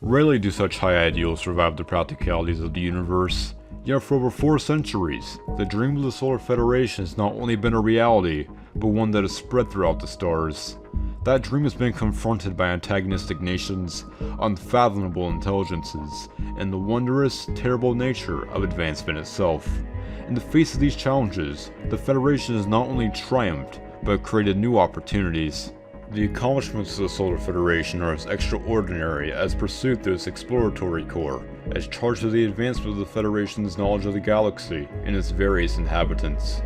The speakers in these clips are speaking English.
Rarely do such high ideals survive the practicalities of the universe. Yet for over 4 centuries, the dream of the Solar Federation has not only been a reality, but one that has spread throughout the stars. That dream has been confronted by antagonistic nations, unfathomable intelligences, and the wondrous, terrible nature of advancement itself. In the face of these challenges, the Federation has not only triumphed, but created new opportunities. The accomplishments of the Solar Federation are as extraordinary as pursued through its exploratory corps, as charged with the advancement of the Federation's knowledge of the galaxy and its various inhabitants.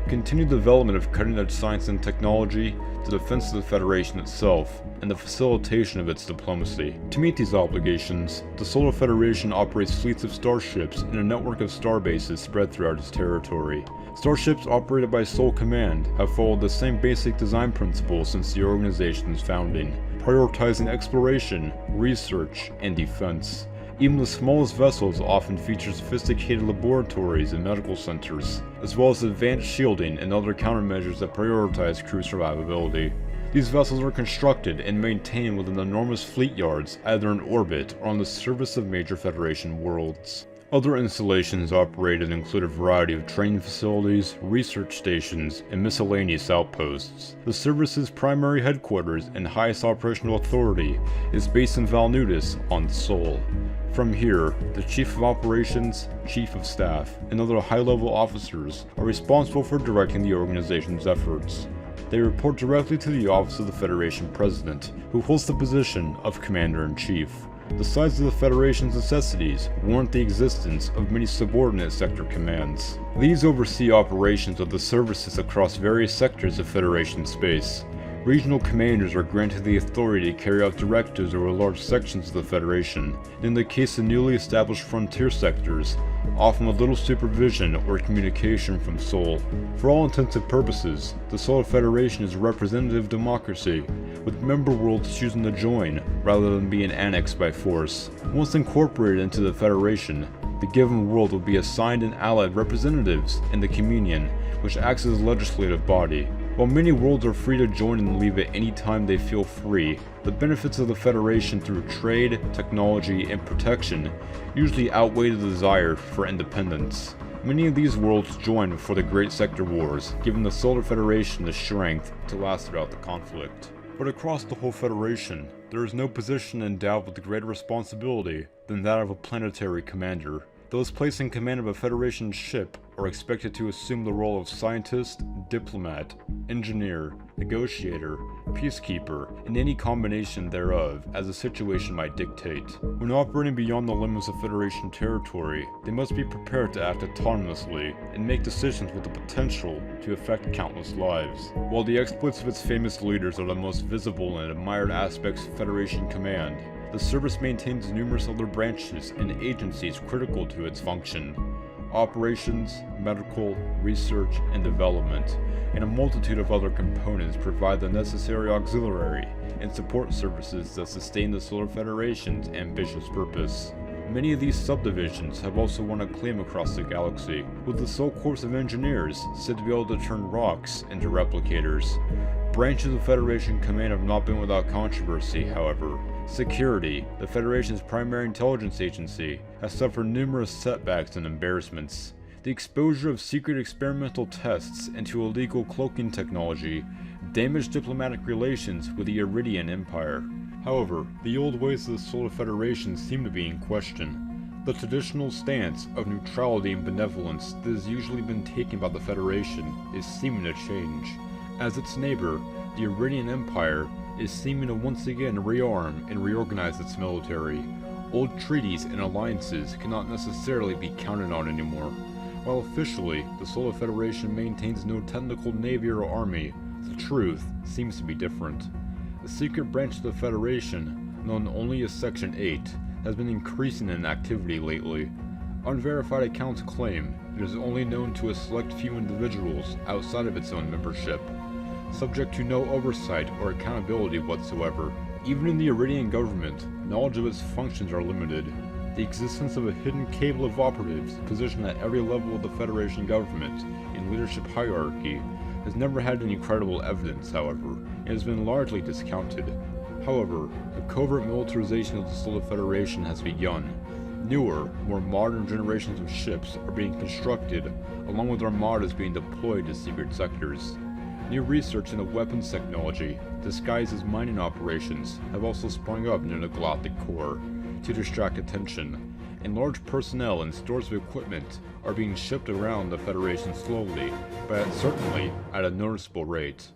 Continued development of cutting-edge science and technology, the defense of the Federation itself, and the facilitation of its diplomacy. To meet these obligations, the Solar Federation operates fleets of starships in a network of starbases spread throughout its territory. Starships operated by Sol Command have followed the same basic design principles since the organization's founding, prioritizing exploration, research, and defense. Even the smallest vessels often feature sophisticated laboratories and medical centers, as well as advanced shielding and other countermeasures that prioritize crew survivability. These vessels are constructed and maintained within enormous fleet yards, either in orbit or on the surface of major Federation worlds. Other installations operated include a variety of training facilities, research stations, and miscellaneous outposts. The service's primary headquarters and highest operational authority is based in Valnudis on Sol. From here, the Chief of Operations, Chief of Staff, and other high-level officers are responsible for directing the organization's efforts. They report directly to the Office of the Federation President, who holds the position of Commander-in-Chief. The size of the Federation's necessities warrant the existence of many subordinate sector commands. These oversee operations of the services across various sectors of Federation space. Regional commanders are granted the authority to carry out directives over large sections of the Federation, and in the case of newly established frontier sectors, often with little supervision or communication from Sol. For all intents and purposes, the Solar Federation is a representative democracy, with member worlds choosing to join rather than being annexed by force. Once incorporated into the Federation, the given world will be assigned and allied representatives in the Communion, which acts as a legislative body. While many worlds are free to join and leave at any time they feel free, the benefits of the Federation through trade, technology, and protection usually outweigh the desire for independence. Many of these worlds joined before the Great Sector Wars, giving the Solar Federation the strength to last throughout the conflict. But across the whole Federation, there is no position endowed with greater responsibility than that of a planetary commander. Those placed in command of a Federation ship are expected to assume the role of scientist, diplomat, engineer, negotiator, peacekeeper, and any combination thereof as the situation might dictate. When operating beyond the limits of Federation territory, they must be prepared to act autonomously and make decisions with the potential to affect countless lives. While the exploits of its famous leaders are the most visible and admired aspects of Federation command, the service maintains numerous other branches and agencies critical to its function. Operations, medical, research, and development, and a multitude of other components provide the necessary auxiliary and support services that sustain the Solar Federation's ambitious purpose. Many of these subdivisions have also won acclaim across the galaxy, with the sole corps of engineers said to be able to turn rocks into replicators. Branches of Federation command have not been without controversy, however. Security, the Federation's primary intelligence agency, has suffered numerous setbacks and embarrassments. The exposure of secret experimental tests into illegal cloaking technology damaged diplomatic relations with the Iridian Empire. However, the old ways of the Solar Federation seem to be in question. The traditional stance of neutrality and benevolence that has usually been taken by the Federation is seeming to change. As its neighbor, the Iridian Empire is seeming to once again rearm and reorganize its military. Old treaties and alliances cannot necessarily be counted on anymore. While officially, the Solar Federation maintains no technical navy or army, the truth seems to be different. The secret branch of the Federation, known only as Section 8, has been increasing in activity lately. Unverified accounts claim it is only known to a select few individuals outside of its own membership, subject to no oversight or accountability whatsoever. Even in the Iridian government, knowledge of its functions are limited. The existence of a hidden cable of operatives positioned at every level of the Federation government and leadership hierarchy has never had any credible evidence, however, and has been largely discounted. However, the covert militarization of the Solar Federation has begun. Newer, more modern generations of ships are being constructed, along with armadas being deployed to secret sectors. New research into weapons technology, disguised as mining operations, have also sprung up near the galactic core to distract attention, and large personnel and stores of equipment are being shipped around the Federation slowly, but certainly at a noticeable rate.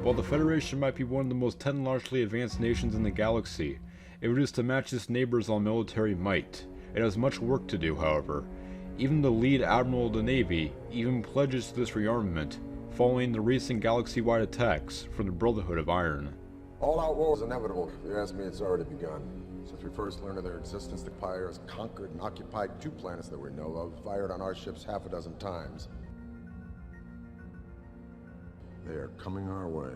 While the Federation might be one of the most technologically advanced nations in the galaxy, if it is to match its neighbors on military might, it has much work to do, however. Even the lead admiral of the Navy even pledges to this rearmament, following the recent galaxy-wide attacks from the Brotherhood of Iron. All-out war is inevitable. If you ask me, it's already begun. Since we first learned of their existence, the Pyre has conquered and occupied 2 planets that we know of, fired on our ships half a dozen times. They are coming our way.